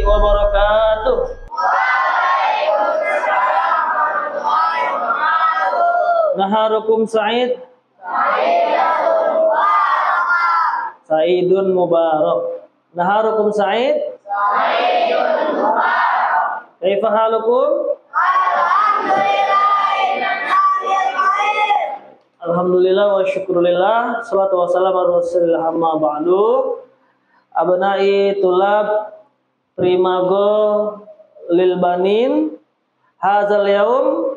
warahmatullahi wabarakatuh. Naharukum sa'id. Sa'idun mubarak. Naharukum sa'id. Kaifa halukum? Alhamdulillah wa syukurillah. Salatu wassalamu ala rasulillah amma ba'du. Abnai tulab primago lil banin hazal yaum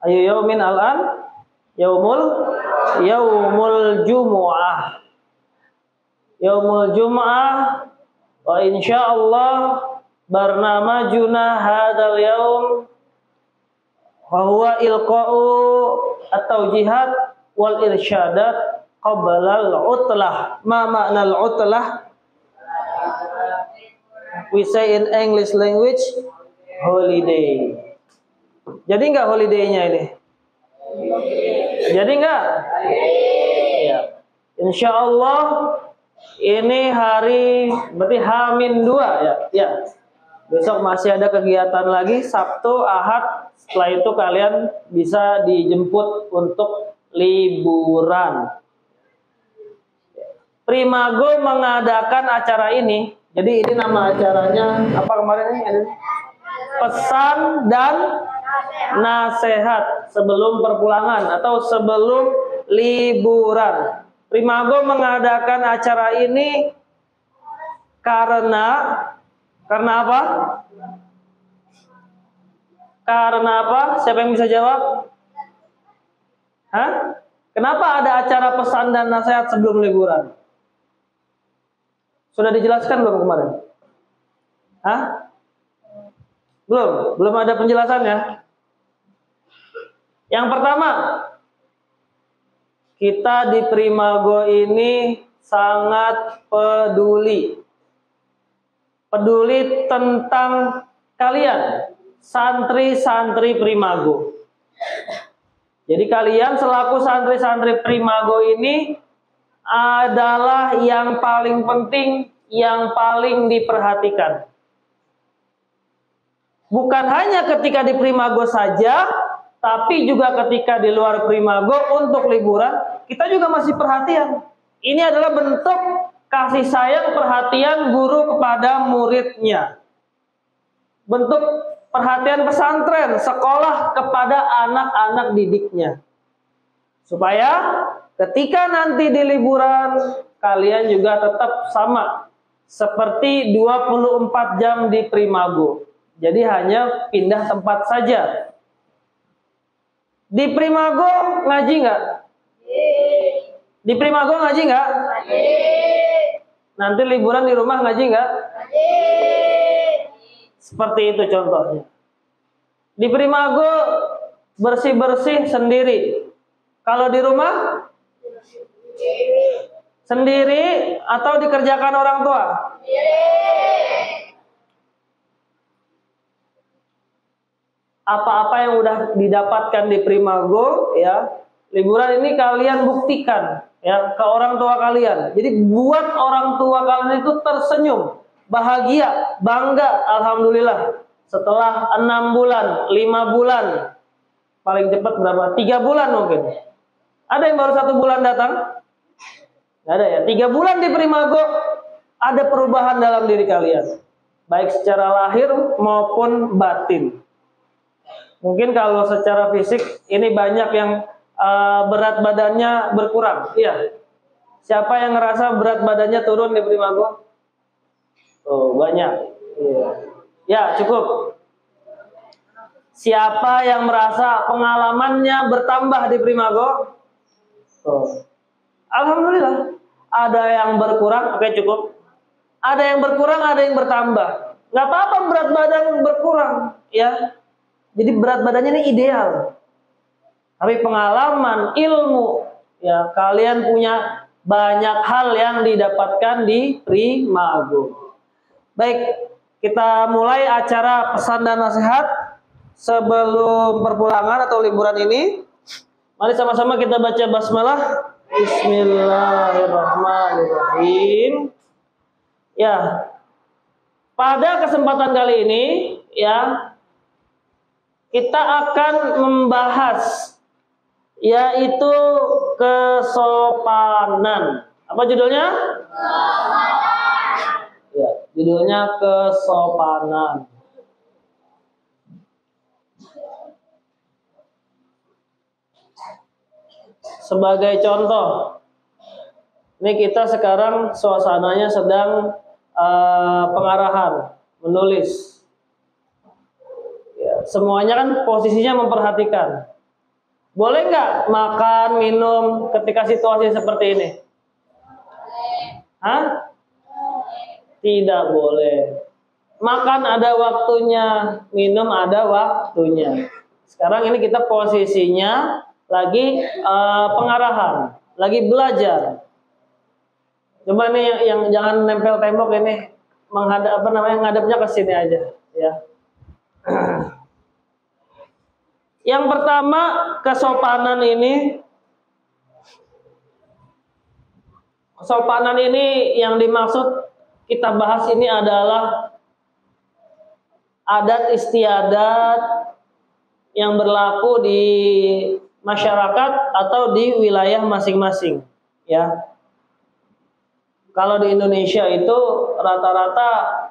ayu yaumin al'an yaumul jumu'ah. Yaumul jumu'ah wa insyaallah barnamajuna hadzal yaum wa huwa ilqa'u at-tawjihat wal irsyadat qabla al-utlah. Ma makna al-utlah? We say in English language holiday. Jadi enggak holiday-nya ini? Jadi enggak? Ya. Insyaallah ini hari berarti H-2 ya. Ya. Besok masih ada kegiatan lagi Sabtu, Ahad. Setelah itu kalian bisa dijemput untuk liburan. Primago mengadakan acara ini. Jadi ini nama acaranya apa kemarin ini? Pesan dan nasihat sebelum perpulangan atau sebelum liburan. Primago mengadakan acara ini karena apa? Karena apa? Siapa yang bisa jawab? Hah? Kenapa ada acara pesan dan nasihat sebelum liburan? Sudah dijelaskan belum kemarin? Hah? Belum ada penjelasannya. Yang pertama, kita di Primago ini sangat peduli tentang kalian, santri-santri Primago. Jadi kalian selaku santri-santri Primago ini adalah yang paling penting, yang paling diperhatikan. Bukan hanya ketika di Primago saja, tapi juga ketika di luar Primago untuk liburan, kita juga masih perhatian. Ini adalah bentuk kasih sayang perhatian guru kepada muridnya. Bentuk perhatian pesantren, sekolah kepada anak-anak didiknya. Supaya ketika nanti di liburan, kalian juga tetap sama. Seperti 24 jam di Primago. Jadi hanya pindah tempat saja. Di Primago ngaji nggak? Di Primago ngaji nggak? Nanti liburan di rumah ngaji nggak? Seperti itu contohnya. Di Primago bersih-bersih sendiri. Kalau di rumah sendiri atau dikerjakan orang tua? Apa-apa yang udah didapatkan di Primago ya, liburan ini kalian buktikan ya ke orang tua kalian. Jadi buat orang tua kalian itu tersenyum, bahagia, bangga, alhamdulillah. Setelah 6 bulan, 5 bulan, paling cepat berapa? 3 bulan mungkin. Ada yang baru 1 bulan datang? Nggak ada ya. 3 bulan di Primago ada perubahan dalam diri kalian, baik secara lahir maupun batin. Mungkin kalau secara fisik ini banyak yang berat badannya berkurang. Iya. Siapa yang ngerasa berat badannya turun di Primago? Oh, banyak. Iya. Ya, cukup. Siapa yang merasa pengalamannya bertambah di Primago? Oh. Alhamdulillah. Ada yang berkurang, oke cukup. Ada yang berkurang, ada yang bertambah. Nggak apa-apa berat badan berkurang, ya. Jadi berat badannya ini ideal. Tapi pengalaman, ilmu, ya kalian punya banyak hal yang didapatkan di Primago. Baik, kita mulai acara pesan dan nasihat sebelum perpulangan atau liburan ini. Mari sama-sama kita baca basmalah. Bismillahirrahmanirrahim. Ya, Pada kesempatan kali ini ya, kita akan membahas yaitu kesopanan. Apa judulnya? Ya, judulnya kesopanan. Sebagai contoh, ini kita sekarang suasananya sedang pengarahan, menulis. Ya, semuanya kan posisinya memperhatikan. Boleh nggak makan, minum ketika situasi seperti ini? Hah? Tidak boleh. Makan ada waktunya, minum ada waktunya. Sekarang ini kita posisinya lagi pengarahan, lagi belajar. Coba nih yang jangan nempel tembok ini, ngadepnya ke sini aja, ya. Yang pertama, kesopanan ini yang dimaksud kita bahas ini adalah adat istiadat yang berlaku di masyarakat atau di wilayah masing-masing, ya. Kalau di Indonesia itu rata-rata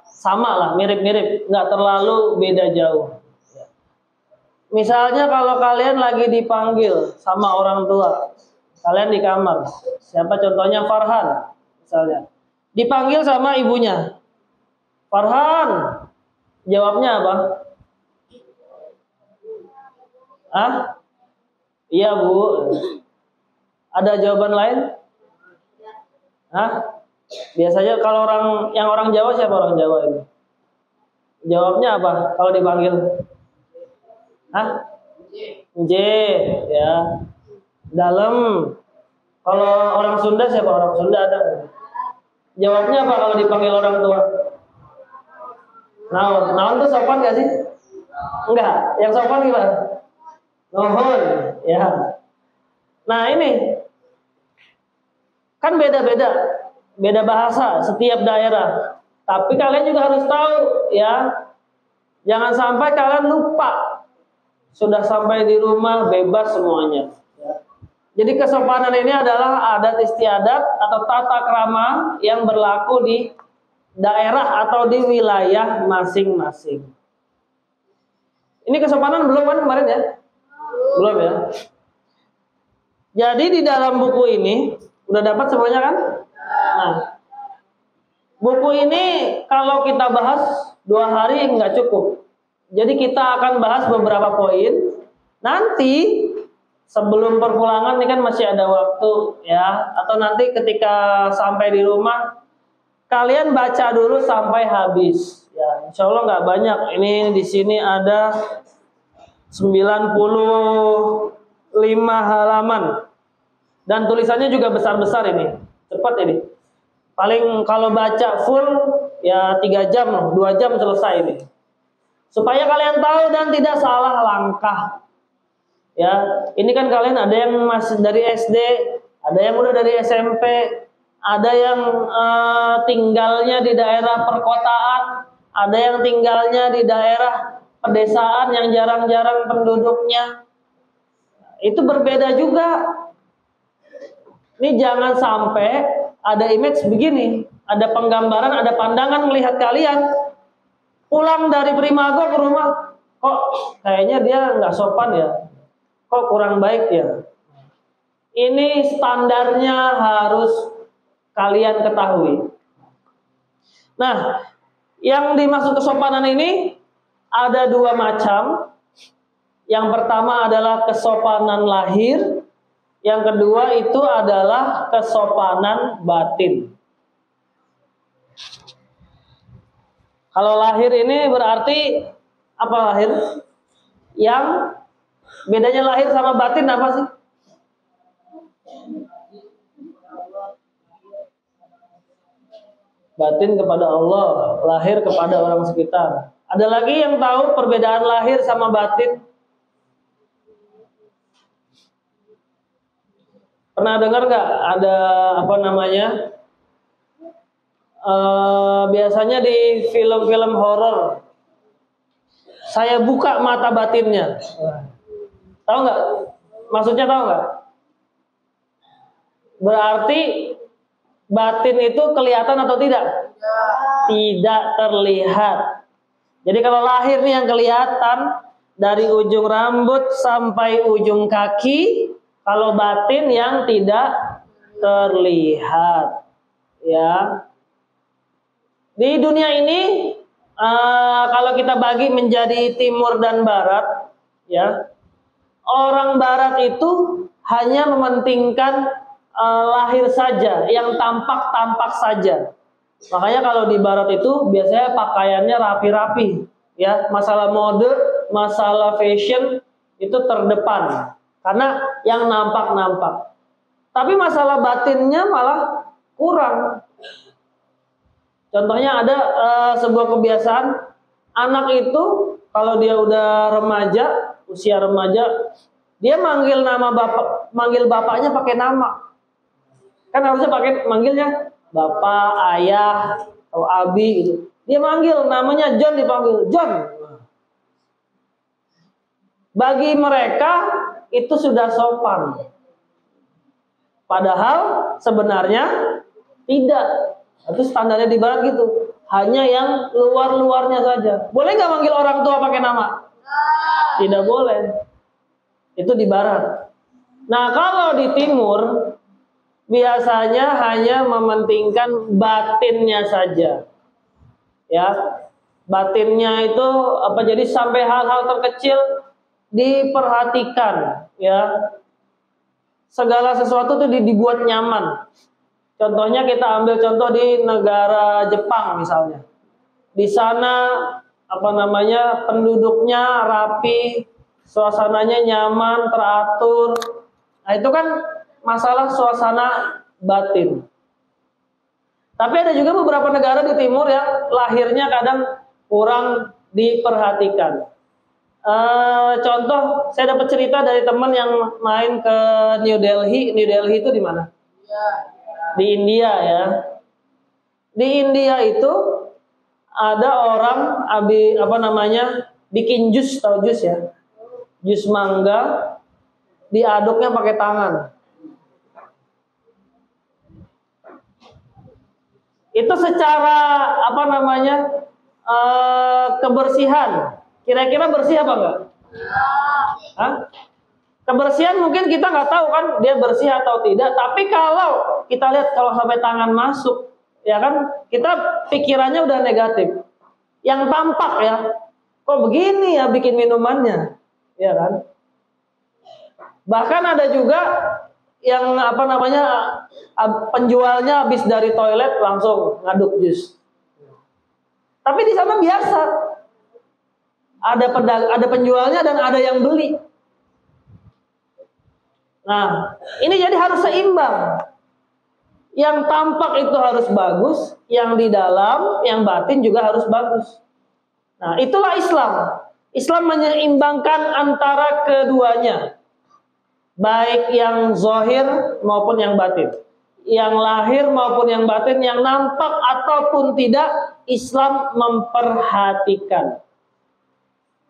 sama lah, mirip-mirip, nggak terlalu beda jauh. Misalnya kalau kalian lagi dipanggil sama orang tua, kalian di kamar, siapa contohnya Farhan, misalnya, dipanggil sama ibunya, Farhan, jawabnya apa? Ah? Iya Bu. Ada jawaban lain? Hah? Biasanya kalau orang Jawa, siapa orang Jawa ini? Jawabnya apa kalau dipanggil? Hah? J, ya. Dalam. Kalau orang Sunda, siapa orang Sunda ada? Jawabnya apa kalau dipanggil orang tua? Naon. Naon tuh sopan gak sih? Enggak. Yang sopan gimana? Nuhun, ya. Nah ini kan beda-beda. Beda bahasa setiap daerah. Tapi kalian juga harus tahu ya. Jangan sampai kalian lupa. Sudah sampai di rumah bebas semuanya. Ya. Jadi kesopanan ini adalah adat istiadat atau tata krama yang berlaku di daerah atau di wilayah masing-masing. Ini kesopanan belum kan kemarin ya? Belum ya? Jadi di dalam buku ini udah dapat semuanya kan? Nah, buku ini kalau kita bahas 2 hari nggak cukup. Jadi kita akan bahas beberapa poin. Nanti sebelum perpulangan ini kan masih ada waktu ya. Atau nanti ketika sampai di rumah kalian baca dulu sampai habis. Ya, insya Allah nggak banyak. Ini di sini ada 95 halaman. Dan tulisannya juga besar-besar ini. Cepat ini. Paling kalau baca full ya 3 jam loh, 2 jam selesai ini. Supaya kalian tahu dan tidak salah langkah. Ya, ini kan kalian ada yang masih dari SD, ada yang udah dari SMP, ada yang tinggalnya di daerah perkotaan, ada yang tinggalnya di daerah pedesaan yang jarang-jarang penduduknya. Itu berbeda juga. Ini jangan sampai ada image begini, ada penggambaran, ada pandangan melihat kalian pulang dari Primago ke rumah, kok kayaknya dia nggak sopan ya, kok kurang baik ya. Ini standarnya harus kalian ketahui. Nah, yang dimaksud kesopanan ini ada 2 macam. Yang pertama adalah kesopanan lahir. Yang kedua itu adalah kesopanan batin. Kalau lahir ini berarti apa lahir? Yang bedanya lahir sama batin apa sih? Batin kepada Allah, lahir kepada orang sekitar. Ada lagi yang tahu perbedaan lahir sama batin? Pernah dengar nggak ada apa namanya biasanya di film-film horor, saya buka mata batinnya. Tahu nggak? Maksudnya tahu nggak? Berarti batin itu kelihatan atau tidak? Tidak terlihat. Jadi kalau lahir nih yang kelihatan dari ujung rambut sampai ujung kaki, kalau batin yang tidak terlihat. Ya. Di dunia ini kalau kita bagi menjadi timur dan barat, ya. Orang barat itu hanya mementingkan lahir saja, yang tampak-tampak saja. Makanya kalau di barat itu biasanya pakaiannya rapi-rapi, ya. Masalah mode, masalah fashion itu terdepan karena yang nampak-nampak. Tapi masalah batinnya malah kurang. Contohnya ada sebuah kebiasaan, anak itu kalau dia udah remaja, usia remaja, dia manggil bapaknya pakai nama. Kan harusnya manggilnya bapak, ayah, atau abi gitu. Dia manggil namanya John, dipanggil John. Bagi mereka itu sudah sopan. Padahal sebenarnya tidak. Itu standarnya di barat gitu. Hanya yang luar-luarnya saja. Boleh nggak manggil orang tua pakai nama? Tidak boleh. Itu di barat. Nah kalau di timur biasanya hanya mementingkan batinnya saja, ya. Batinnya itu jadi sampai hal-hal terkecil diperhatikan, ya. Segala sesuatu itu dibuat nyaman. Contohnya kita ambil contoh di negara Jepang misalnya. Di sana penduduknya rapi, suasananya nyaman, teratur. Nah itu kan masalah suasana batin. Tapi ada juga beberapa negara di timur yang lahirnya kadang kurang diperhatikan. Contoh, saya dapat cerita dari teman yang main ke New Delhi. New Delhi itu di mana? Di India, ya. Di India itu ada orang bikin jus, tahu jus ya? Jus mangga diaduknya pakai tangan. Itu secara kebersihan, kira-kira bersih apa enggak? Hah? Kebersihan mungkin kita nggak tahu kan dia bersih atau tidak. Tapi kalau kita lihat kalau sampai tangan masuk, ya kan kita pikirannya udah negatif. Yang tampak ya, kok begini ya bikin minumannya, ya kan? Bahkan ada juga yang penjualnya habis dari toilet langsung ngaduk jus. Tapi di sana biasa. Ada penjualnya dan ada yang beli. Nah, ini jadi harus seimbang. Yang tampak itu harus bagus, yang di dalam, yang batin juga harus bagus. Nah, itulah Islam. Islam menyeimbangkan antara keduanya. Baik yang zahir maupun yang batin. Yang lahir maupun yang batin, yang nampak ataupun tidak, Islam memperhatikan.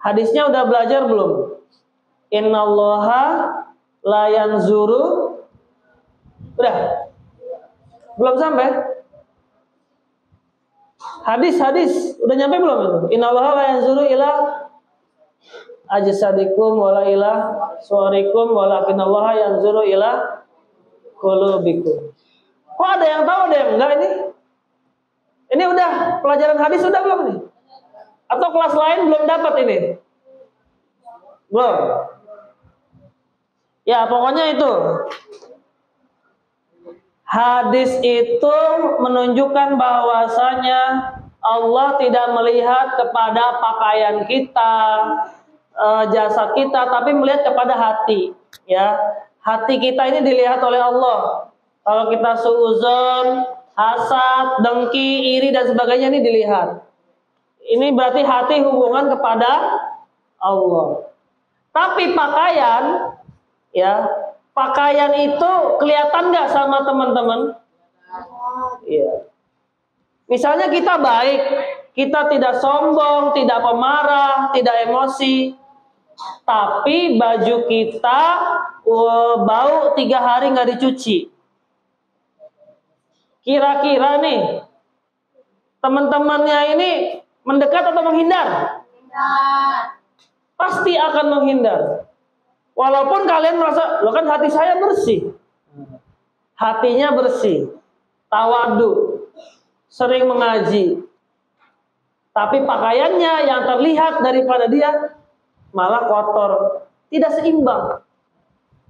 Hadisnya udah belajar belum? Innallaha la yanzuru. Udah? Belum sampai? Hadis udah nyampe belum itu? Innallaha la yanzuru ila ajsadikum wala ila suwarikum walakinallaha yanzuru ila qulubikum. Kok ada yang tahu, ada yang enggak ini? Ini udah pelajaran hadis sudah belum nih? Atau kelas lain belum dapat ini? Belum. Ya, pokoknya itu. Hadis itu menunjukkan bahwasanya Allah tidak melihat kepada pakaian kita, jasad kita, tapi melihat kepada hati. Ya, hati kita ini dilihat oleh Allah. Kalau kita suuzon, hasad, dengki, iri dan sebagainya ini dilihat. Ini berarti hati hubungan kepada Allah. Tapi pakaian, ya, pakaian itu kelihatan nggak sama teman-teman? Iya. Misalnya kita baik, kita tidak sombong, tidak pemarah, tidak emosi, tapi baju kita bau 3 hari nggak dicuci. Kira-kira nih, teman-temannya ini mendekat atau menghindar? Pasti akan menghindar. Walaupun kalian merasa, loh kan hati saya bersih. Hatinya bersih, tawadu, sering mengaji. Tapi pakaiannya yang terlihat daripada dia malah kotor, tidak seimbang.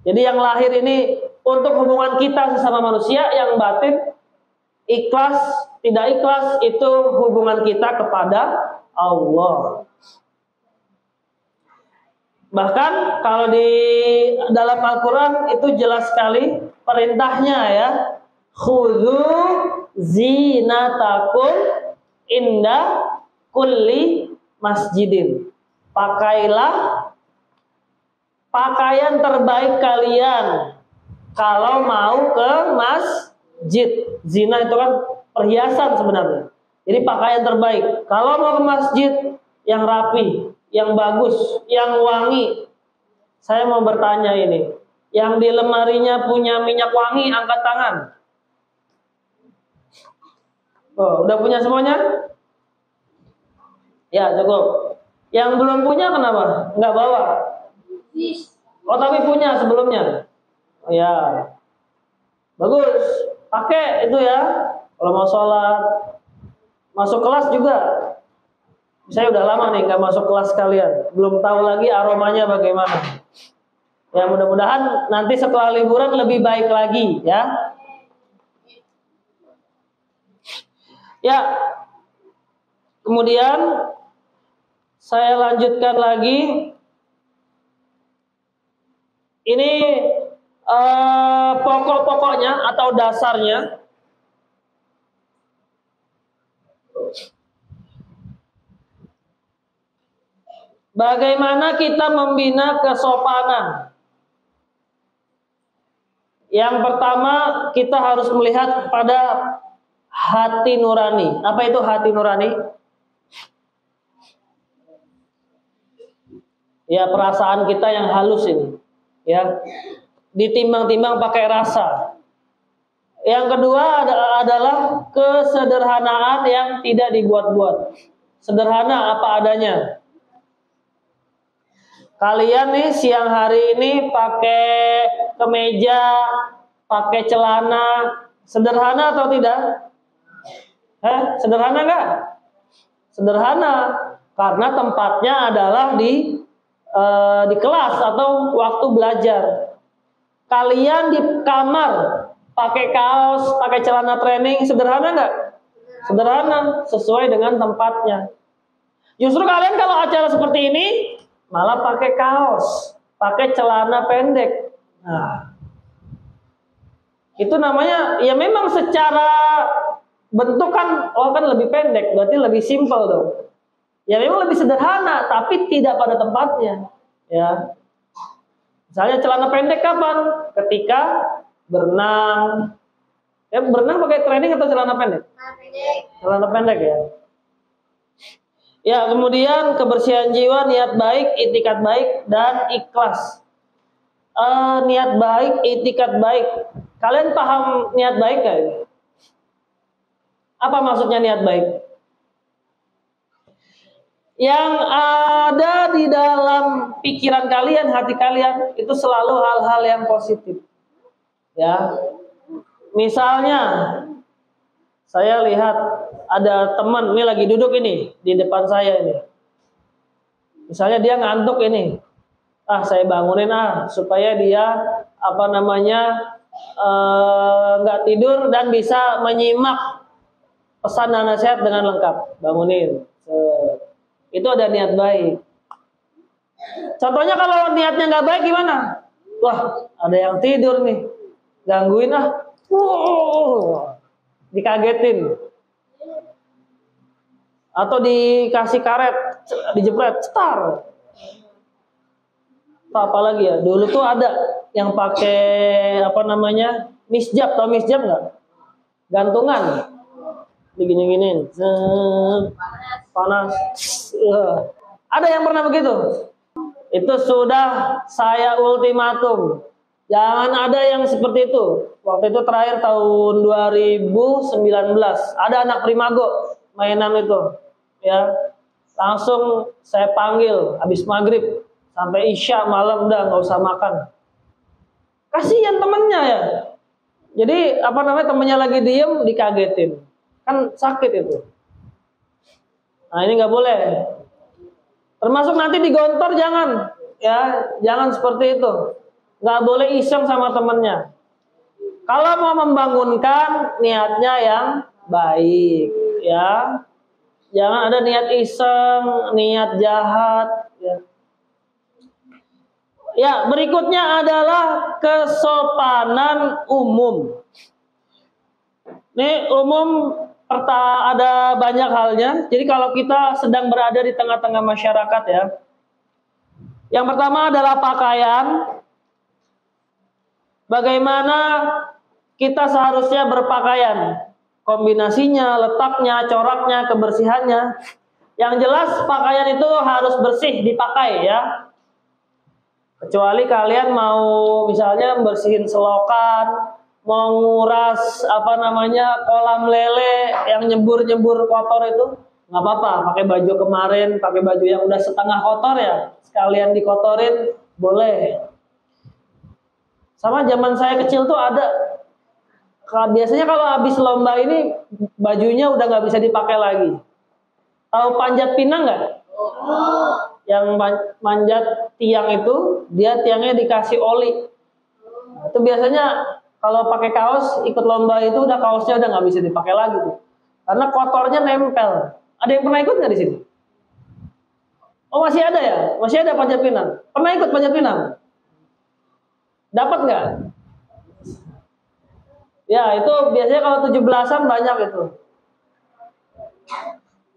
Jadi yang lahir ini untuk hubungan kita sesama manusia, yang batin ikhlas, tidak ikhlas itu hubungan kita kepada Allah. Bahkan kalau di dalam Al-Quran itu jelas sekali perintahnya ya. Khudhu zinatakum inda kulli masjidin. Pakailah pakaian terbaik kalian kalau mau ke masjid. Zina itu kan perhiasan sebenarnya. Jadi pakaian terbaik. Kalau mau ke masjid yang rapi, yang bagus, yang wangi. Saya mau bertanya ini, yang di lemarinya punya minyak wangi, angkat tangan. Oh, udah punya semuanya? Ya, cukup. Yang belum punya kenapa? Nggak bawa? Oh, tapi punya sebelumnya. Oh, ya. Bagus. Pakai itu ya. Kalau mau sholat, masuk kelas juga. Saya udah lama nih nggak masuk kelas kalian, belum tahu lagi aromanya bagaimana. Ya mudah-mudahan nanti setelah liburan lebih baik lagi ya. Ya, kemudian saya lanjutkan lagi. Ini pokok-pokoknya atau dasarnya. Bagaimana kita membina kesopanan? Yang pertama, kita harus melihat pada hati nurani. Apa itu hati nurani? Ya, perasaan kita yang halus ini. Ya, ditimbang-timbang pakai rasa. Yang kedua adalah kesederhanaan yang tidak dibuat-buat. Sederhana apa adanya. Kalian nih siang hari ini pakai kemeja, pakai celana, sederhana atau tidak? Sederhana nggak? Sederhana, karena tempatnya adalah di kelas atau waktu belajar. Kalian di kamar pakai kaos, pakai celana training, sederhana nggak? Sederhana, sesuai dengan tempatnya. Justru kalian kalau acara seperti ini malah pakai kaos, pakai celana pendek. Nah, itu namanya ya memang secara bentuk kan, oh kan lebih pendek, berarti lebih simpel dong. Ya memang lebih sederhana, tapi tidak pada tempatnya. Ya, misalnya celana pendek kapan? Ketika berenang. Ya berenang pakai training atau celana pendek? Celana pendek ya. Ya, kemudian kebersihan jiwa, niat baik, itikat baik, dan ikhlas. Niat baik, itikat baik. Kalian paham niat baik gak ini? Apa maksudnya niat baik? Yang ada di dalam pikiran kalian, hati kalian, itu selalu hal-hal yang positif. Ya, misalnya saya lihat ada teman ini lagi duduk ini di depan saya ini. Misalnya dia ngantuk ini, saya bangunin supaya dia nggak tidur dan bisa menyimak pesan dan nasihat dengan lengkap. Bangunin. Itu ada niat baik. Contohnya kalau niatnya nggak baik gimana? Wah, ada yang tidur nih, gangguin dikagetin. Atau dikasih karet, dijepret, cetar. Apa lagi ya? Dulu tuh ada yang pakai misjab, tau misjab nggak? Gantungan. digini-giniin, panas. Ada yang pernah begitu? Itu sudah saya ultimatum. Jangan ada yang seperti itu. Waktu itu terakhir tahun 2019, ada anak Primago mainan itu, ya. Langsung saya panggil habis maghrib sampai isya malam, udah nggak usah makan. Kasihan temennya ya. Jadi apa namanya, temennya lagi diem dikagetin, kan sakit itu. Nah ini nggak boleh. Termasuk nanti digontor jangan, ya jangan seperti itu. Nggak boleh iseng sama temennya. Kalau mau membangunkan, niatnya yang baik, ya. Jangan ada niat iseng, niat jahat, ya. Ya, berikutnya adalah kesopanan umum. Ini umum ada banyak halnya. Jadi kalau kita sedang berada di tengah-tengah masyarakat, ya. Yang pertama adalah pakaian. Bagaimana kita seharusnya berpakaian, kombinasinya, letaknya, coraknya, kebersihannya. Yang jelas pakaian itu harus bersih dipakai, ya. Kecuali kalian mau misalnya bersihin selokan, mau nguras kolam lele yang nyebur-nyebur kotor itu, nggak apa-apa. Pakai baju kemarin, pakai baju yang udah setengah kotor ya, sekalian dikotorin, boleh. Sama zaman saya kecil tuh ada, biasanya kalau habis lomba ini bajunya udah nggak bisa dipakai lagi. Tahu panjat pinang nggak? Yang manjat tiang itu, dia tiangnya dikasih oli. Itu biasanya kalau pakai kaos ikut lomba itu udah kaosnya udah nggak bisa dipakai lagi tuh, karena kotornya nempel. Ada yang pernah ikut nggak di sini? Oh masih ada ya, masih ada panjat pinang. Pernah ikut panjat pinang? Dapat nggak? Ya itu biasanya kalau 17-an banyak itu.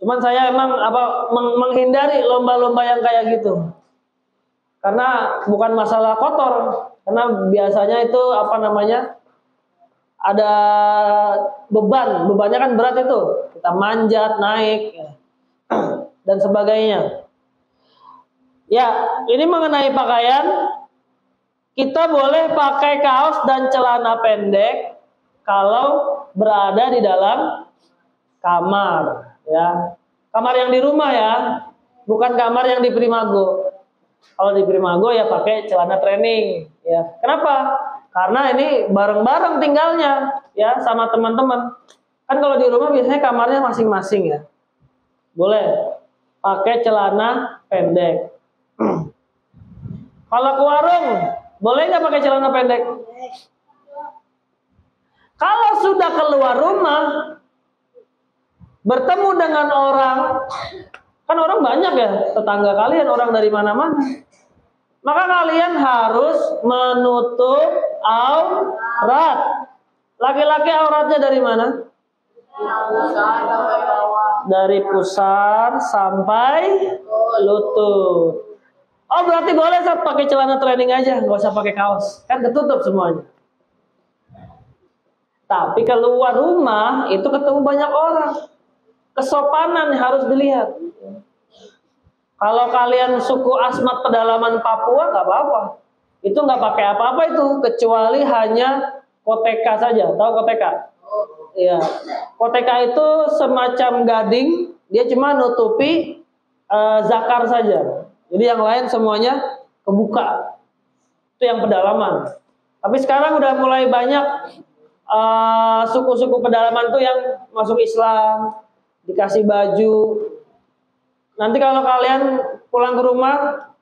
Cuman saya emang menghindari lomba-lomba yang kayak gitu. Karena bukan masalah kotor, karena biasanya itu ada bebannya kan berat itu. Kita manjat, naik, ya. Dan sebagainya. Ya, ini mengenai pakaian, kita boleh pakai kaos dan celana pendek kalau berada di dalam kamar. Ya, kamar yang di rumah ya, bukan kamar yang di Primago. Kalau di Primago ya pakai celana training. Ya, kenapa? Karena ini bareng-bareng tinggalnya, ya sama teman-teman. Kan kalau di rumah biasanya kamarnya masing-masing ya. Boleh pakai celana pendek. Kalau ke warung, boleh nggak pakai celana pendek? Kalau sudah keluar rumah, bertemu dengan orang, kan orang banyak ya, tetangga kalian orang dari mana-mana. Maka kalian harus menutup aurat. Laki-laki auratnya dari mana? Dari pusar sampai lutut. Oh berarti boleh saat pakai celana training aja, nggak usah pakai kaos, kan ketutup semuanya. Tapi keluar rumah itu ketemu banyak orang. Kesopanan harus dilihat. Kalau kalian suku Asmat pedalaman Papua nggak apa-apa. Itu nggak pakai apa-apa itu, kecuali hanya koteka saja. Tahu koteka? Iya. Koteka itu semacam gading, dia cuma nutupi zakar saja. Jadi yang lain semuanya kebuka. Itu yang pedalaman. Tapi sekarang udah mulai banyak suku-suku pedalaman tuh yang masuk Islam, dikasih baju. Nanti kalau kalian pulang ke rumah,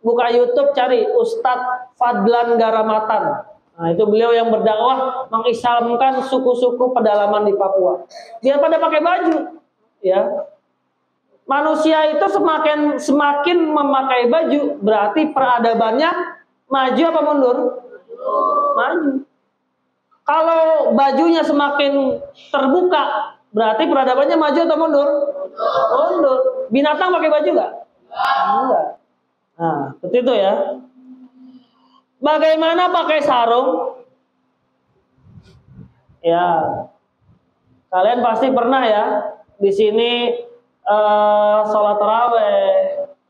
buka YouTube, cari Ustadz Fadlan Garamatan. Nah itu beliau yang berdakwah mengislamkan suku-suku pedalaman di Papua. Biar pada pakai baju, ya. Manusia itu semakin memakai baju, berarti peradabannya maju apa mundur? Maju. Kalau bajunya semakin terbuka, berarti peradabannya maju atau mundur? Mundur. Binatang pakai baju nggak? Enggak. Nah, seperti itu ya. Bagaimana pakai sarung? Ya, kalian pasti pernah ya di sini sholat taraweh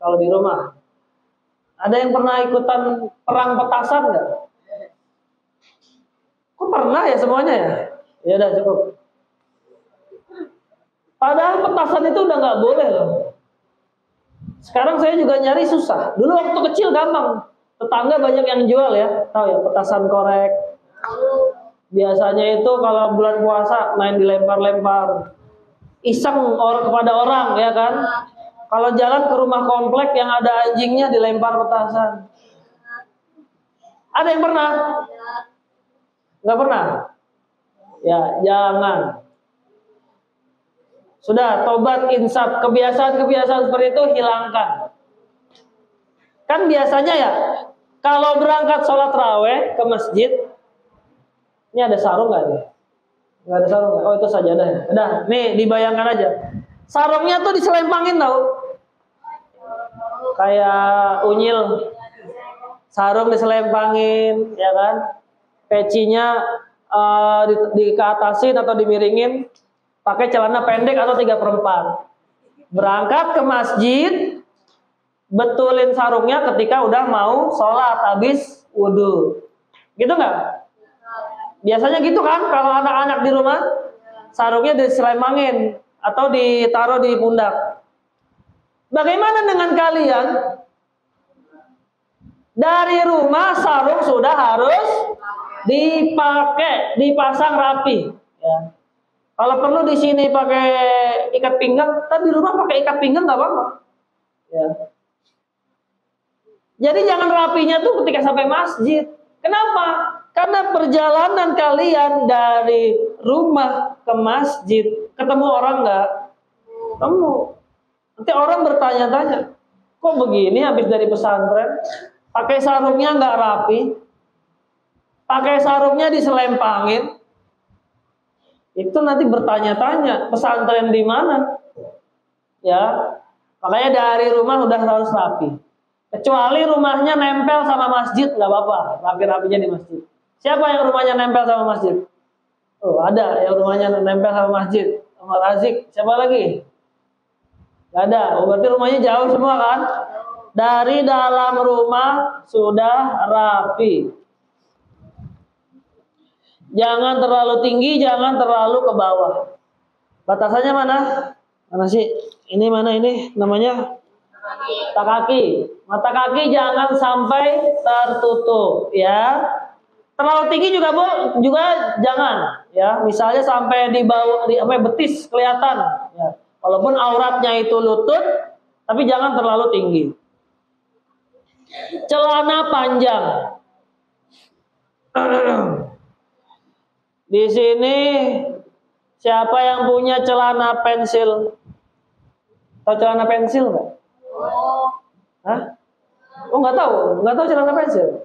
kalau di rumah. Ada yang pernah ikutan perang petasan nggak? Kok pernah ya semuanya ya? Ya udah cukup. Padahal petasan itu udah nggak boleh loh. Sekarang saya juga nyari susah. Dulu waktu kecil gampang. Tetangga banyak yang jual ya. Tahu ya petasan korek. Biasanya itu kalau bulan puasa main dilempar-lempar. Iseng orang kepada orang ya kan. Kalau jalan ke rumah komplek yang ada anjingnya dilempar petasan. Ada yang pernah? Nggak pernah? Ya jangan. Sudah, tobat, insaf, kebiasaan-kebiasaan seperti itu hilangkan. Kan biasanya ya, kalau berangkat sholat raweh ke masjid, ini ada sarung nggak nih? Nggak ada sarung nggak? Oh itu sajadah ya. Udah, nih dibayangkan aja. Sarungnya tuh diselempangin tau? Kayak unyil. Sarung diselempangin, ya kan? Pecinya dikeatasin atau dimiringin. Pakai celana pendek atau 3/4. Berangkat ke masjid, betulin sarungnya ketika udah mau sholat habis wudhu. Gitu nggak? Biasanya gitu kan kalau anak-anak di rumah, sarungnya diselempangin atau ditaruh di pundak. Bagaimana dengan kalian? Dari rumah sarung sudah harus dipakai, dipasang rapi. Ya. Kalau perlu di sini pakai ikat pinggang, tapi di rumah pakai ikat pinggang nggak apa-apa. Ya. Jadi jangan rapinya tuh ketika sampai masjid. Kenapa? Karena perjalanan kalian dari rumah ke masjid, ketemu orang nggak? Ketemu. Nanti orang bertanya-tanya, kok begini habis dari pesantren? Pakai sarungnya nggak rapi, pakai sarungnya diselempangin. Itu nanti bertanya-tanya pesantren di mana, ya makanya dari rumah udah harus rapi. Kecuali rumahnya nempel sama masjid nggak apa-apa, rapi-rapinya di masjid. Siapa yang rumahnya nempel sama masjid? Oh ada yang rumahnya nempel sama masjid, sama Razik. Siapa lagi? Gak ada. Oh, berarti rumahnya jauh semua kan? Dari dalam rumah sudah rapi. Jangan terlalu tinggi, jangan terlalu ke bawah. Batasannya mana? Mana sih? Ini mana ini? Namanya mata kaki. Mata kaki jangan sampai tertutup, ya. Terlalu tinggi juga jangan, ya. Misalnya sampai di bawah, sampai betis kelihatan, ya. Walaupun auratnya itu lutut, tapi jangan terlalu tinggi. Celana panjang. Di sini siapa yang punya celana pensil? Tahu celana pensil nggak? Hah? Oh nggak tahu celana pensil.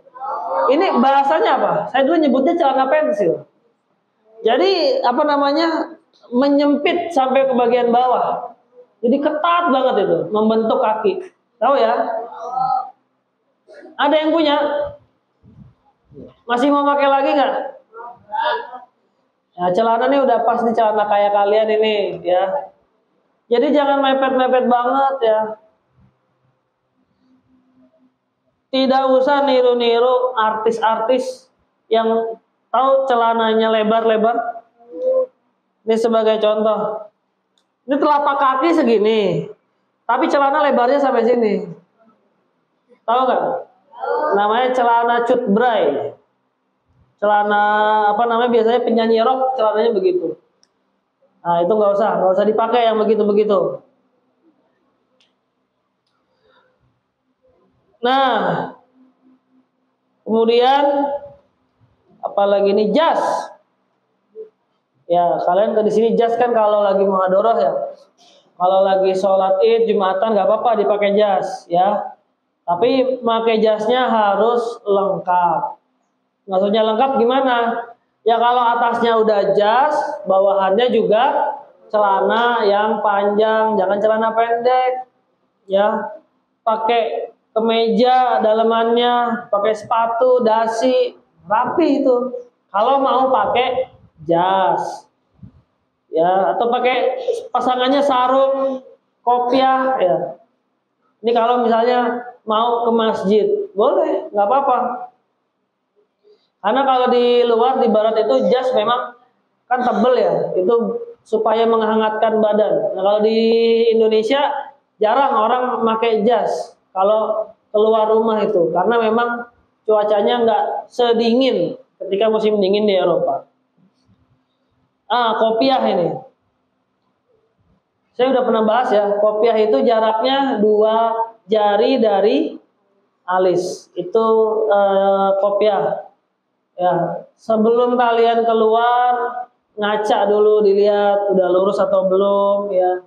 Ini bahasanya apa? Saya dulu nyebutnya celana pensil. Jadi apa namanya? Menyempit sampai ke bagian bawah. Jadi ketat banget itu, membentuk kaki. Tahu ya? Ada yang punya? Masih mau pakai lagi nggak? Nah, celana ini udah pas nih celana kayak kalian ini, ya. Jadi jangan mepet-mepet banget ya. Tidak usah niru-niru artis-artis yang tahu celananya lebar-lebar. Ini sebagai contoh. Ini telapak kaki segini, tapi celana lebarnya sampai sini. Tahu nggak? Namanya celana cutbray. Celana apa namanya biasanya penyanyi rock celananya begitu. Nah itu nggak usah dipakai yang begitu-begitu. Nah kemudian apalagi ini jas. Ya kalian ke di sini jas kan kalau lagi muhadharah ya. Kalau lagi sholat id jumatan nggak apa-apa dipakai jas ya. Tapi pakai jasnya harus lengkap. Maksudnya lengkap gimana? Ya kalau atasnya udah jas, bawahannya juga celana yang panjang, jangan celana pendek. Ya, pakai kemeja dalamannya, pakai sepatu, dasi, rapi itu. Kalau mau pakai jas. ya, atau pakai pasangannya sarung, kopiah, ya. Ini kalau misalnya mau ke masjid, boleh, nggak apa-apa. Karena kalau di luar, di barat itu jas memang kan tebel ya, itu supaya menghangatkan badan. Nah kalau di Indonesia jarang orang pakai jas kalau keluar rumah itu, karena memang cuacanya nggak sedingin ketika musim dingin di Eropa. Kopiah ini. Saya udah pernah bahas ya, kopiah itu jaraknya 2 jari dari alis. Itu kopiah. Ya, sebelum kalian keluar, ngaca dulu dilihat udah lurus atau belum ya.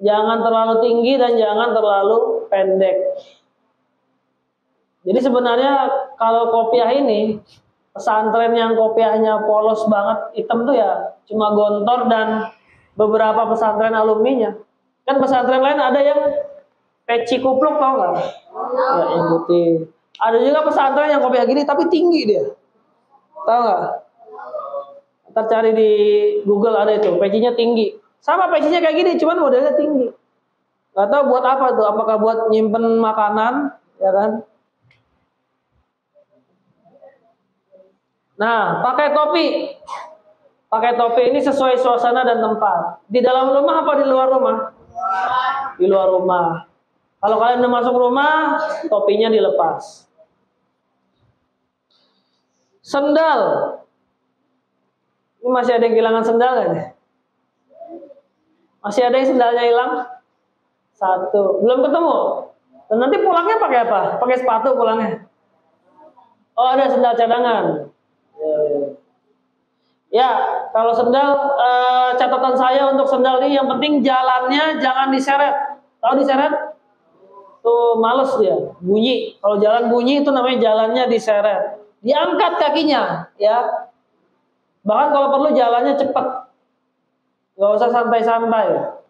Jangan terlalu tinggi dan jangan terlalu pendek. Jadi sebenarnya kalau kopiah ini, pesantren yang kopiahnya polos banget, hitam tuh ya cuma Gontor dan beberapa pesantren alumninya. Kan pesantren lain ada yang peci kupluk, tau nggak? Ya, yang putih. Ada juga pesantren yang kopiah gini tapi tinggi dia, tau nggak? Ntar cari di Google ada itu, pecinya tinggi. Sama pecinya kayak gini, cuman modelnya tinggi. Gak tahu buat apa tuh? Apakah buat nyimpen makanan, ya kan? Nah, pakai topi. Pakai topi ini sesuai suasana dan tempat. Di dalam rumah apa di luar rumah? Di luar rumah. Kalau kalian udah masuk rumah, topinya dilepas. Sendal. Ini masih ada yang kehilangan sendal nggak nih? Masih ada yang sendalnya hilang? 1. Belum ketemu? Dan nanti pulangnya pakai apa? Pakai sepatu pulangnya? Oh, ada sendal cadangan. Ya, kalau sendal, catatan saya untuk sendal ini yang penting jalannya jangan diseret. Tahu diseret? Tuh males dia, bunyi. Kalau jalan bunyi itu namanya jalannya diseret. Diangkat kakinya, ya. Bahkan kalau perlu jalannya cepat. Gak usah santai-santai.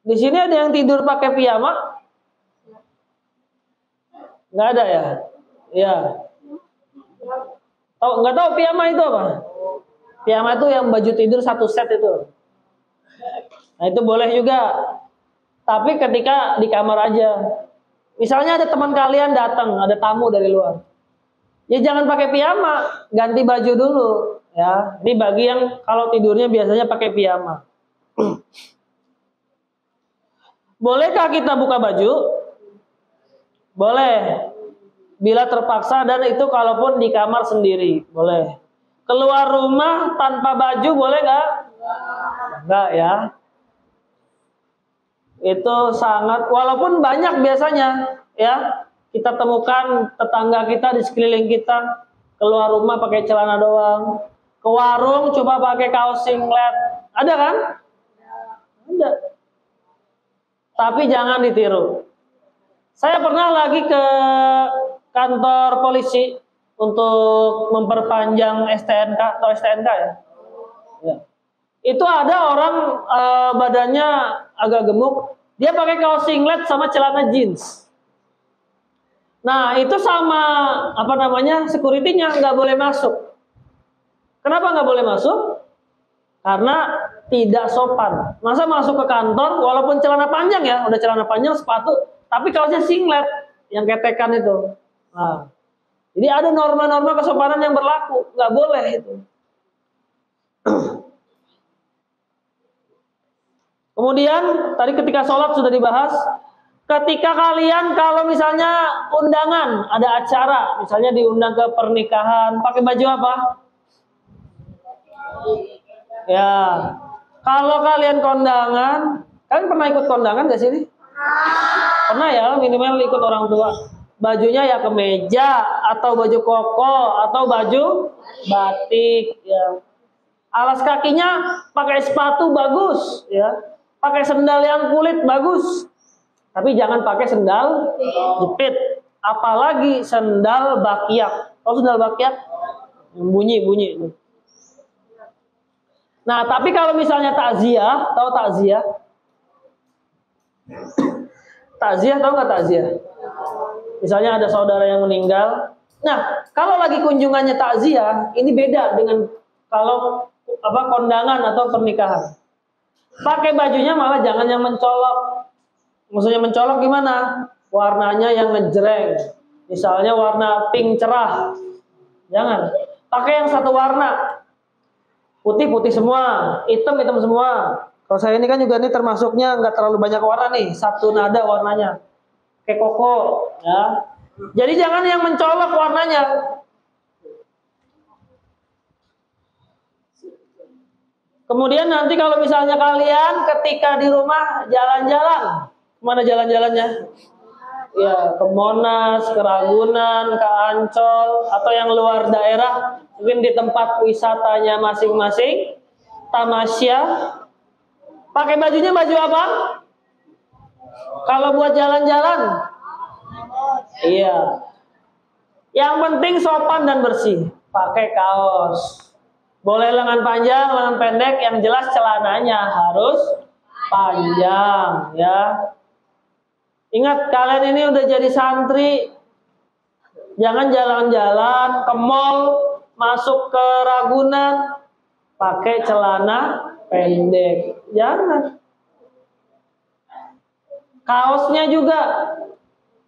Di sini ada yang tidur pakai piyama? Nggak ada ya? Ya. Nggak tahu piyama itu apa? Piyama itu yang baju tidur 1 set itu. Nah itu boleh juga. Tapi ketika di kamar aja. Misalnya ada teman kalian datang, ada tamu dari luar. Ya jangan pakai piyama, ganti baju dulu. Ya, ini bagi yang kalau tidurnya biasanya pakai piyama. Bolehkah kita buka baju? Boleh. Bila terpaksa dan itu kalaupun di kamar sendiri, boleh. Keluar rumah tanpa baju boleh nggak? Nggak ya. Itu sangat, walaupun banyak biasanya ya, kita temukan tetangga kita di sekeliling kita keluar rumah pakai celana doang. Ke warung coba pakai kaos singlet. Ada kan? Ada. Tapi jangan ditiru. Saya pernah lagi ke kantor polisi untuk memperpanjang STNK atau STNK ya. Ya. Itu ada orang badannya agak gemuk, dia pakai kaos singlet sama celana jeans. Nah itu sama apa namanya security-nya nggak boleh masuk. Kenapa nggak boleh masuk? Karena tidak sopan. Masa masuk ke kantor walaupun celana panjang ya, udah celana panjang sepatu, tapi kaosnya singlet yang ketekan itu. Nah, jadi ada norma-norma kesopanan yang berlaku, nggak boleh itu. Kemudian tadi ketika sholat sudah dibahas. Ketika kalian kalau misalnya undangan, ada acara, misalnya diundang ke pernikahan, pakai baju apa? Ya, kalau kalian kondangan, kalian pernah ikut kondangan gak sih? Pernah ya, minimal ikut orang tua. Bajunya ya kemeja, atau baju koko, atau baju batik. Ya. Alas kakinya pakai sepatu bagus, ya. Pakai sendal yang kulit bagus. Tapi jangan pakai sendal jepit, apalagi sendal bakyak. Tahu sendal bakyak? Bunyi-bunyi. Nah, tapi kalau misalnya takziah, tahu takziah? Takziah tahu nggak takziah? Misalnya ada saudara yang meninggal, Nah, kalau lagi kunjungannya takziah, ini beda dengan kalau kondangan atau pernikahan. Pakai bajunya malah jangan yang mencolok. Maksudnya mencolok gimana? Warnanya yang ngejreng. Misalnya warna pink cerah. Jangan. Pakai yang satu warna. Putih-putih semua, hitam-hitam semua. Kalau saya ini kan juga nih termasuknya nggak terlalu banyak warna nih, satu nada warnanya. Kayak koko, ya. Jadi jangan yang mencolok warnanya. Kemudian nanti kalau misalnya kalian ketika di rumah jalan-jalan, kemana jalan-jalannya? Ya, ke Monas, ke Ragunan, ke Ancol, atau yang luar daerah, mungkin di tempat wisatanya masing-masing, tamasya. Pakai bajunya baju apa? Kalau buat jalan-jalan, iya. Yang penting sopan dan bersih. Pakai kaos. Boleh lengan panjang, lengan pendek, yang jelas celananya harus panjang, ya. Ingat, kalian ini udah jadi santri. Jangan jalan-jalan ke mall, masuk ke Ragunan, pakai celana pendek. Jangan. Kaosnya juga.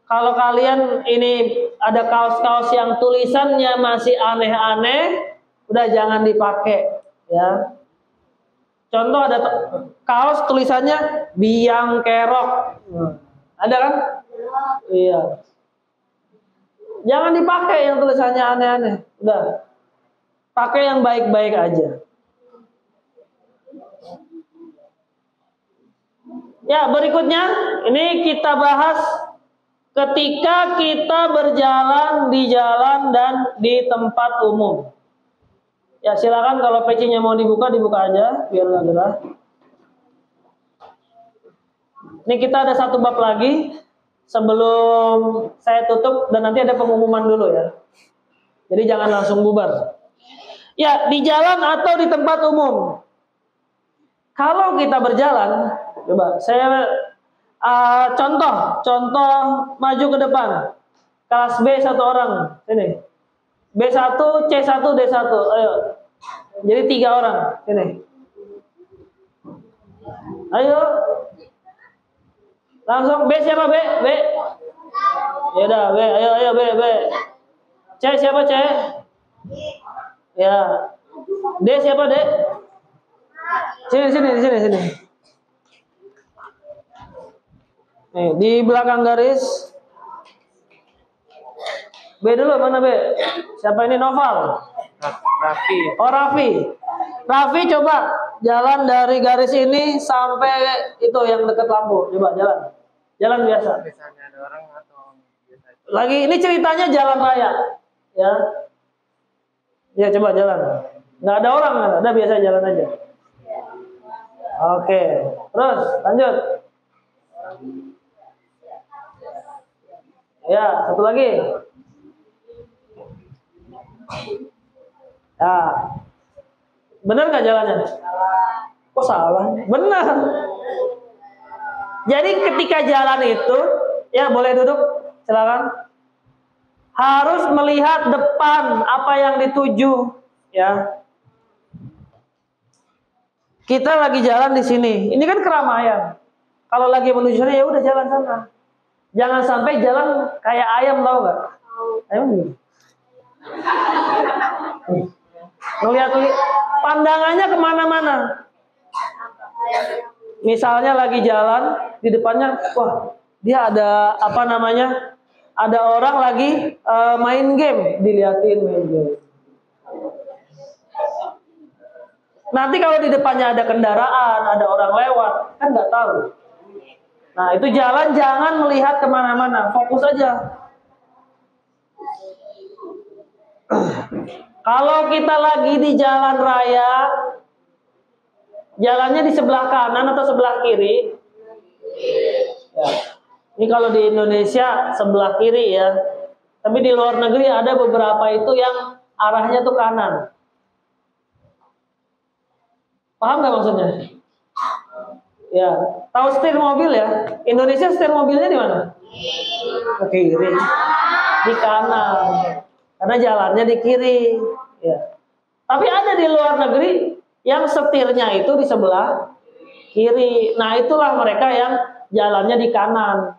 Kalau kalian ini ada kaos-kaos yang tulisannya masih aneh-aneh, udah jangan dipakai, ya. Contoh ada kaos tulisannya biang kerok, ada kan? Iya. Jangan dipakai yang tulisannya aneh-aneh, udah. Pakai yang baik-baik aja. Ya, berikutnya ini kita bahas ketika kita berjalan di jalan dan di tempat umum. Ya, silakan kalau PC-nya mau dibuka, dibuka aja biar nggak gerah. Ini kita ada satu bab lagi sebelum saya tutup dan nanti ada pengumuman dulu ya. Jadi jangan langsung bubar. Ya, di jalan atau di tempat umum. Kalau kita berjalan, coba saya contoh maju ke depan. Kelas B satu orang, sini. B1, C1, D1. Ayo. Jadi 3 orang. Sini. Ayo. Langsung B siapa B? B. Ya udah B, ayo B. C siapa C? Ya. D siapa D? Sini. Nih, di belakang garis. B dulu, mana B? Siapa ini? Noval? Raffi. Oh, Raffi coba jalan dari garis ini sampai itu yang dekat lampu. Coba jalan. Jalan biasa. Misalnya ada orang atau biasa. Lagi ini ceritanya jalan raya. Ya. Ya, coba jalan. Nggak ada orang, nggak ada, biasa jalan aja. Oke. Terus, lanjut. Ya, satu lagi. Ya, benar nggak jalannya? Kok salah? Benar. Jadi ketika jalan itu, ya boleh duduk, silakan. Harus melihat depan apa yang dituju, ya. Kita lagi jalan di sini. Ini kan keramaian. Kalau lagi menuju sana ya udah jalan sana. Jangan sampai jalan kayak ayam, tahu nggak? Ayam gini. Lihat pandangannya kemana-mana. Misalnya lagi jalan di depannya, wah dia ada apa namanya? Ada orang lagi main game, diliatin main game. Nanti kalau di depannya ada kendaraan, ada orang lewat, kan nggak tahu. Nah itu jalan jangan melihat kemana-mana, fokus aja. Kalau kita lagi di jalan raya, jalannya di sebelah kanan atau sebelah kiri? Ya. Ini kalau di Indonesia sebelah kiri ya. Tapi di luar negeri ada beberapa itu yang arahnya tuh kanan. Paham nggak maksudnya? Ya, tahu setir mobil ya? Indonesia setir mobilnya di mana? Ke kiri, di kanan. karena jalannya di kiri. Ya. Tapi ada di luar negeri yang setirnya itu di sebelah kiri. Nah itulah mereka yang jalannya di kanan.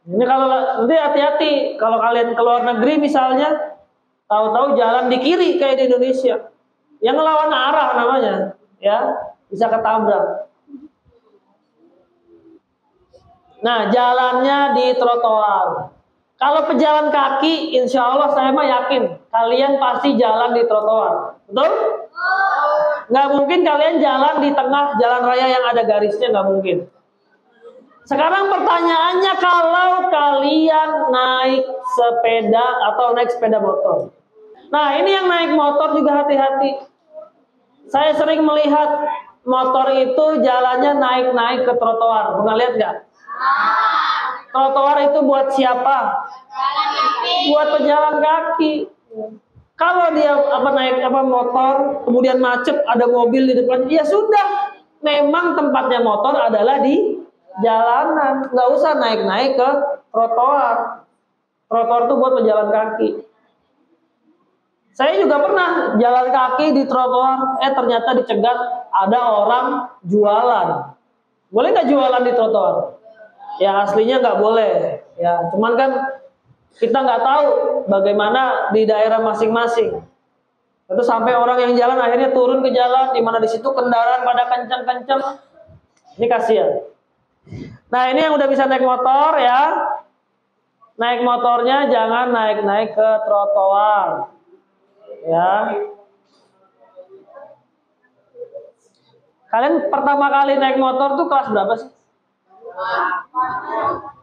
Ini kalau nanti hati-hati kalau kalian ke luar negeri misalnya, tahu-tahu jalan di kiri kayak di Indonesia, yang ngelawan arah namanya, ya bisa ketabrak. Nah jalannya di trotoar. Kalau pejalan kaki, insya Allah saya mah yakin kalian pasti jalan di trotoar, betul? Nggak mungkin kalian jalan di tengah jalan raya yang ada garisnya, nggak mungkin. Sekarang pertanyaannya, kalau kalian naik sepeda atau naik sepeda motor. Nah ini yang naik motor juga hati-hati. Saya sering melihat motor itu jalannya naik-naik ke trotoar. Pernah lihat nggak? Trotoar itu buat siapa? Buat pejalan kaki. Kalau dia naik motor, kemudian macet, ada mobil di depan, ya sudah. Memang tempatnya motor adalah di jalanan, nggak usah naik-naik ke trotoar. Trotoar itu buat pejalan kaki. Saya juga pernah jalan kaki di trotoar, ternyata dicegat ada orang jualan. Boleh nggak jualan di trotoar? Ya aslinya nggak boleh. Ya, cuman kan kita nggak tahu bagaimana di daerah masing-masing. Itu sampai orang yang jalan akhirnya turun ke jalan, di mana di situ kendaraan pada kencang-kencang. Ini kasihan. Nah ini yang udah bisa naik motor ya, naik motornya jangan naik-naik ke trotoar, ya. Kalian pertama kali naik motor tuh kelas berapa sih?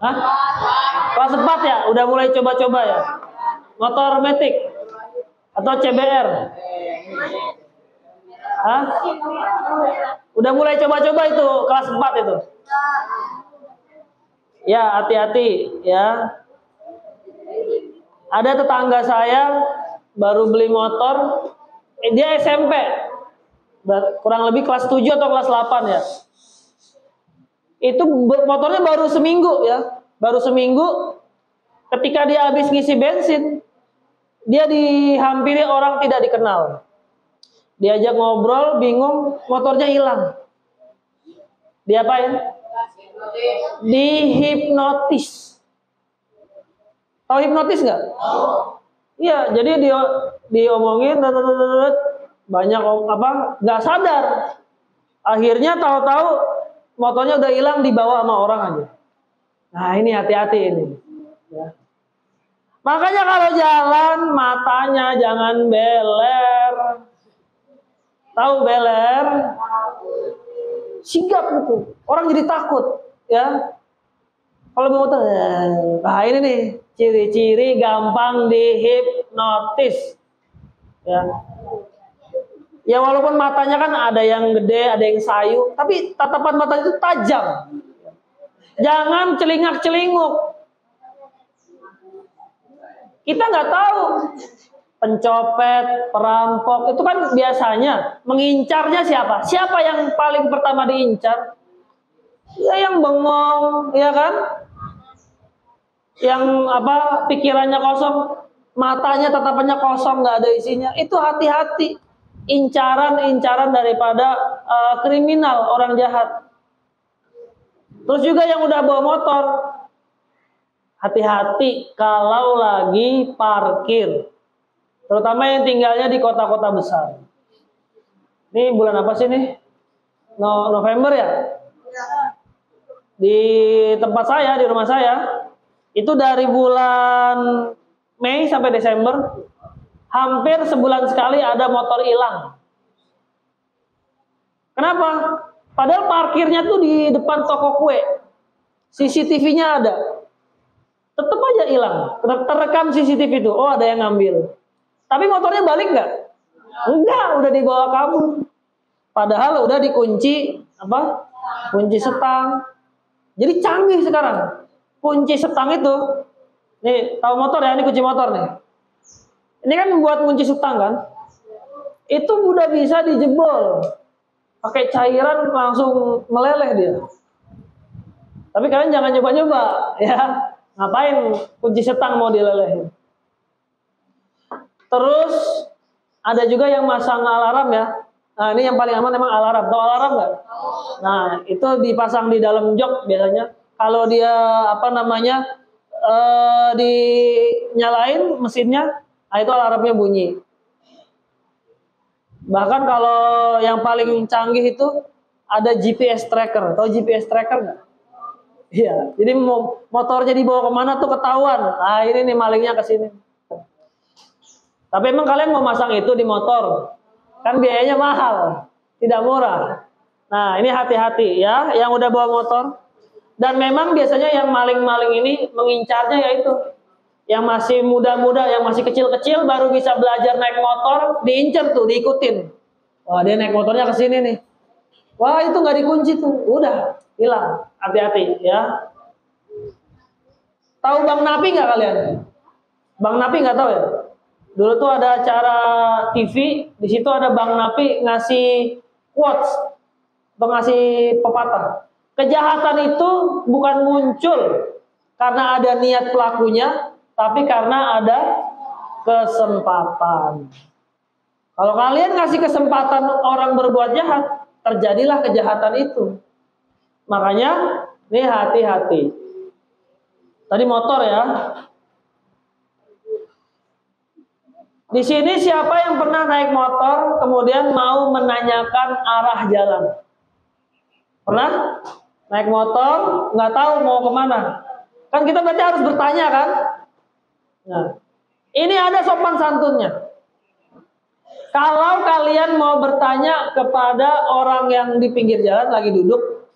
Hah? Kelas 4 ya? Udah mulai coba-coba ya? Motor metik atau CBR? Hah? Udah mulai coba-coba itu kelas 4 itu? Ya hati-hati ya. Ada tetangga saya baru beli motor, dia SMP, kurang lebih kelas 7 atau kelas 8 ya. Itu motornya baru seminggu ya, baru seminggu. Ketika dia habis ngisi bensin, dia dihampiri orang tidak dikenal. Diajak ngobrol, bingung, motornya hilang. Diapain? Dihipnotis. Tahu hipnotis nggak? Iya, jadi dia diomongin, banyak nggak sadar. Akhirnya tahu-tahu motornya udah hilang, dibawa sama orang aja. Nah ini hati-hati ini. Ya. Makanya kalau jalan matanya jangan beler. Tahu beler? Sigap gitu. Orang jadi takut, ya. Kalau mau motor, nah ini nih ciri-ciri gampang dihipnotis. Ya. Ya walaupun matanya kan ada yang gede, ada yang sayu, tapi tatapan mata itu tajam. Jangan celingak-celinguk. Kita nggak tahu pencopet, perampok itu kan biasanya mengincarnya siapa? Siapa yang paling pertama diincar? Ya yang bengong, ya kan? Yang pikirannya kosong, matanya tatapannya kosong, nggak ada isinya. Itu hati-hati. Incaran daripada kriminal, orang jahat. Terus juga yang udah bawa motor, hati-hati kalau lagi parkir, terutama yang tinggalnya di kota-kota besar. Ini bulan apa sih nih? November ya? Di tempat saya, di rumah saya, itu dari bulan Mei sampai Desember, hampir sebulan sekali ada motor hilang. Kenapa? Padahal parkirnya tuh di depan toko kue. CCTV-nya ada. Tetap aja hilang. Terekam CCTV itu. Oh ada yang ngambil. Tapi motornya balik nggak? Enggak, udah dibawa kabur. Padahal udah dikunci kunci setang. Jadi canggih sekarang. Kunci setang itu. Nih, tahu motor ya? Ini kunci motor nih. Ini kan membuat kunci setang kan? Itu udah bisa dijebol. Pakai cairan langsung meleleh dia. Tapi kalian jangan nyoba-nyoba ya. Ngapain kunci setang mau dilelehin? Terus ada juga yang masang alarm ya. Nah, ini yang paling aman memang alarm. Tahu alarm nggak? Nah, itu dipasang di dalam jok biasanya. Kalau dia apa namanya dinyalain mesinnya, nah itu alarmnya bunyi. Bahkan kalau yang paling canggih itu ada GPS tracker. Tahu GPS tracker nggak? Iya. Jadi motornya dibawa kemana tuh ketahuan. Ah ini nih malingnya ke sini. Tapi emang kalian mau masang itu di motor? Kan biayanya mahal, tidak murah. Nah ini hati-hati ya, yang udah bawa motor. Dan memang biasanya yang maling-maling ini mengincarnya yaitu yang masih muda-muda, yang masih kecil-kecil baru bisa belajar naik motor, diincer tuh, diikutin. Wah dia naik motornya ke sini nih. Wah itu nggak dikunci tuh, udah hilang. Hati-hati ya. Tahu Bang Napi nggak kalian? Bang Napi nggak tahu ya? Dulu tuh ada acara TV, di situ ada Bang Napi ngasih quotes atau ngasih pepatah. Kejahatan itu bukan muncul karena ada niat pelakunya, tapi karena ada kesempatan. Kalau kalian ngasih kesempatan orang berbuat jahat, terjadilah kejahatan itu. Makanya, ini hati-hati. Tadi motor ya. Di sini siapa yang pernah naik motor kemudian mau menanyakan arah jalan? Pernah? Naik motor nggak tahu mau kemana? Kan kita berarti harus bertanya kan? Nah, ini ada sopan santunnya. Kalau kalian mau bertanya kepada orang yang di pinggir jalan lagi duduk,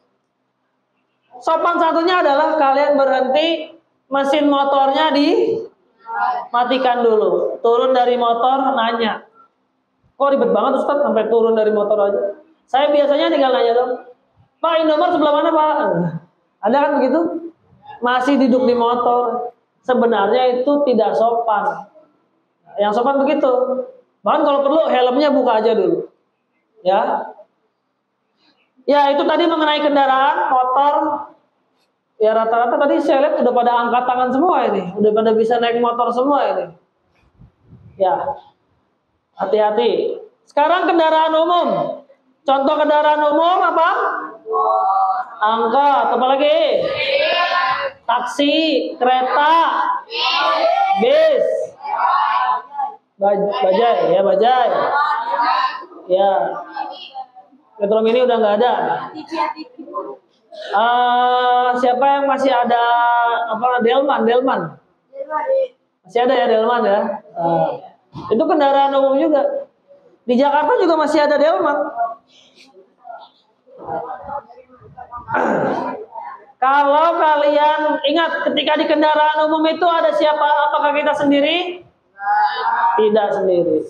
sopan santunnya adalah kalian berhenti, mesin motornya dimatikan dulu. Turun dari motor, nanya. Kok ribet banget Ustaz sampai turun dari motor aja? Saya biasanya tinggal nanya dong. Pak, Indomart sebelah mana Pak? Ada kan begitu? Masih duduk di motor. Sebenarnya itu tidak sopan. Yang sopan begitu. Bahkan kalau perlu helmnya buka aja dulu. Ya. Ya, itu tadi mengenai kendaraan, motor. Ya rata-rata tadi saya lihat udah pada angkat tangan semua ini. Udah pada bisa naik motor semua ini. Ya. Hati-hati. Sekarang kendaraan umum. Contoh kendaraan umum apa? Angkot, apa lagi? Taksi, kereta, bis, bajai, ya bajai. Ya. Metro Mini udah nggak ada. Siapa yang masih ada apa Delman? Masih ada ya Delman ya. Itu kendaraan umum juga. Di Jakarta juga masih ada Delman. Kalau kalian ingat ketika di kendaraan umum itu ada siapa? Apakah kita sendiri? Tidak sendiri.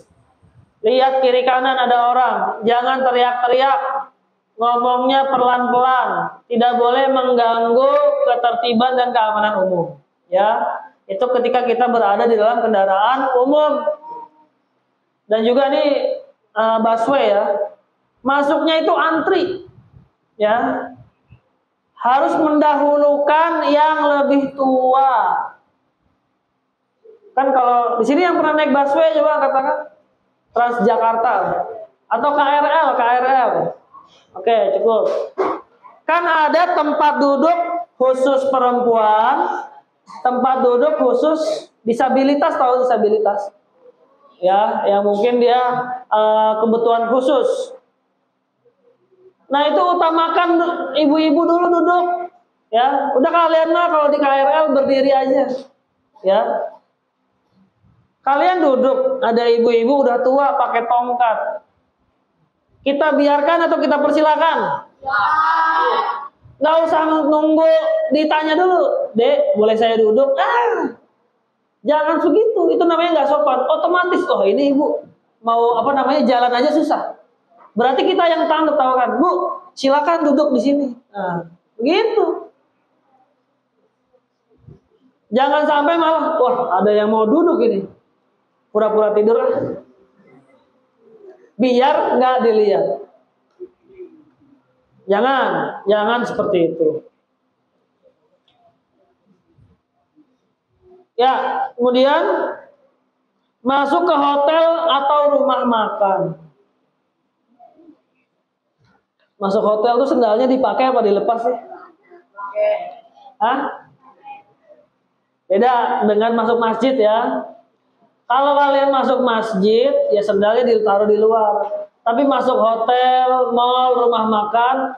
Lihat kiri kanan ada orang. Jangan teriak-teriak. Ngomongnya pelan-pelan. Tidak boleh mengganggu ketertiban dan keamanan umum. Ya, itu ketika kita berada di dalam kendaraan umum. Dan juga nih busway ya. Masuknya itu antri. Ya. Harus mendahulukan yang lebih tua. Kan kalau di sini yang pernah naik busway coba katakan Transjakarta atau KRL. Oke, cukup. Kan ada tempat duduk khusus perempuan, tempat duduk khusus disabilitas, tahu disabilitas? Ya, yang mungkin dia kebutuhan khusus. Nah itu utamakan ibu-ibu dulu duduk, ya. Udah kalian mah kalau di KRL berdiri aja, ya. Kalian duduk, ada ibu-ibu udah tua pakai tongkat. Kita biarkan atau kita persilakan? Nggak usah nunggu ditanya dulu, Dek, boleh saya duduk? Jangan begitu, itu namanya nggak sopan. Otomatis, oh ini ibu mau apa namanya jalan aja susah. Berarti kita yang tanggung tawakan, Bu, silakan duduk di sini. Nah, begitu. Jangan sampai malah, wah ada yang mau duduk ini, pura-pura tidur. Biar nggak dilihat. Jangan seperti itu. Ya, kemudian masuk ke hotel atau rumah makan. Masuk hotel tuh sendalnya dipakai apa dilepas sih? Hah? Beda dengan masuk masjid ya. Kalau kalian masuk masjid, ya sendalnya ditaruh di luar. Tapi masuk hotel, mall, rumah makan,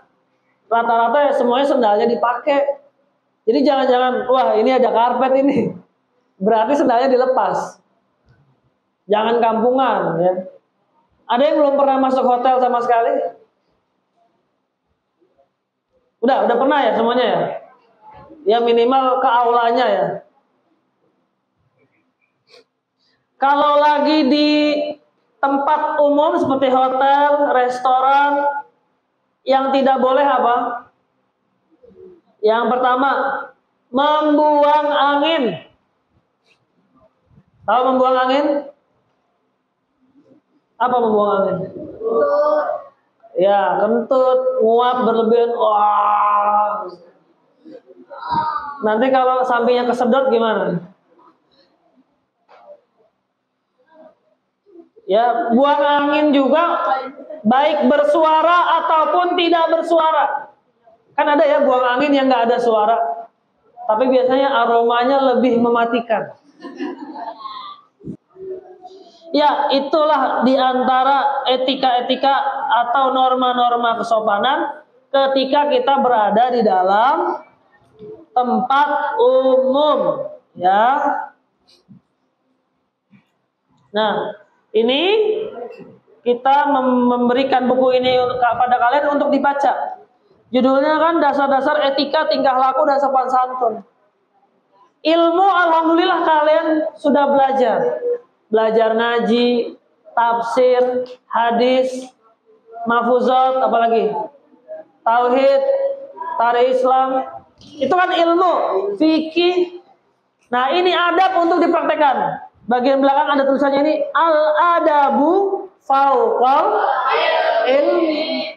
rata-rata ya semuanya sendalnya dipakai. Jadi jangan-jangan, wah ini ada karpet ini, berarti sendalnya dilepas. Jangan kampungan ya. Ada yang belum pernah masuk hotel sama sekali? Udah pernah ya semuanya ya? Ya minimal ke aulanya ya. Kalau lagi di tempat umum seperti hotel, restoran, yang tidak boleh apa? Yang pertama, membuang angin. Tahu membuang angin? Apa membuang angin? Ya, kentut, nguap berlebihan. Wah. Nanti kalau sampingnya kesedot gimana? Ya, buang angin juga baik bersuara ataupun tidak bersuara. Kan ada ya buang angin yang nggak ada suara, tapi biasanya aromanya lebih mematikan. Ya, itulah diantara etika-etika atau norma-norma kesopanan ketika kita berada di dalam tempat umum, ya. Nah, ini kita memberikan buku ini kepada kalian untuk dibaca. Judulnya kan dasar-dasar etika tingkah laku dan sopan santun. Ilmu alhamdulillah kalian sudah belajar. Belajar ngaji, tafsir, hadis, mahfuzat, apalagi tauhid, tarikh Islam. Itu kan ilmu, fikih. Nah, ini adab untuk dipraktekkan. Bagian belakang ada tulisannya ini al-adabu fauqal ilmi.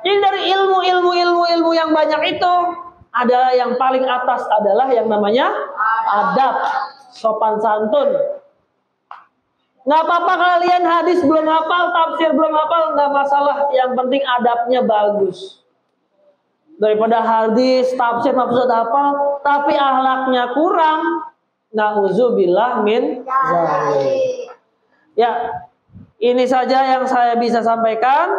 Jadi dari ilmu yang banyak itu adalah yang paling atas adalah yang namanya adab, sopan santun. Nggak apa-apa kalian hadis belum hafal, tafsir belum hafal, nggak masalah. Yang penting adabnya bagus. Daripada hadis, tafsir, mahfuzat hafal, tapi akhlaknya kurang, na'udzubillah min dzalik. Ya, ini saja yang saya bisa sampaikan.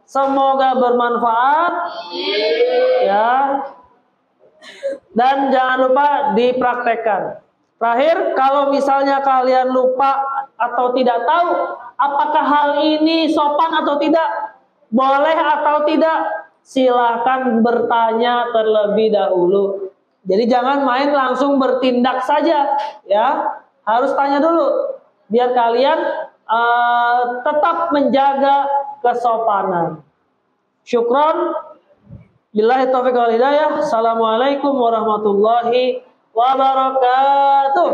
Semoga bermanfaat. Ya. Dan jangan lupa dipraktekkan. Terakhir, kalau misalnya kalian lupa atau tidak tahu apakah hal ini sopan atau tidak, boleh atau tidak, silakan bertanya terlebih dahulu. Jadi jangan main langsung bertindak saja, ya. Harus tanya dulu biar kalian tetap menjaga kesopanan. Syukron. Billahi taufiq wal hidayah. Assalamualaikum warahmatullahi wabarakatuh.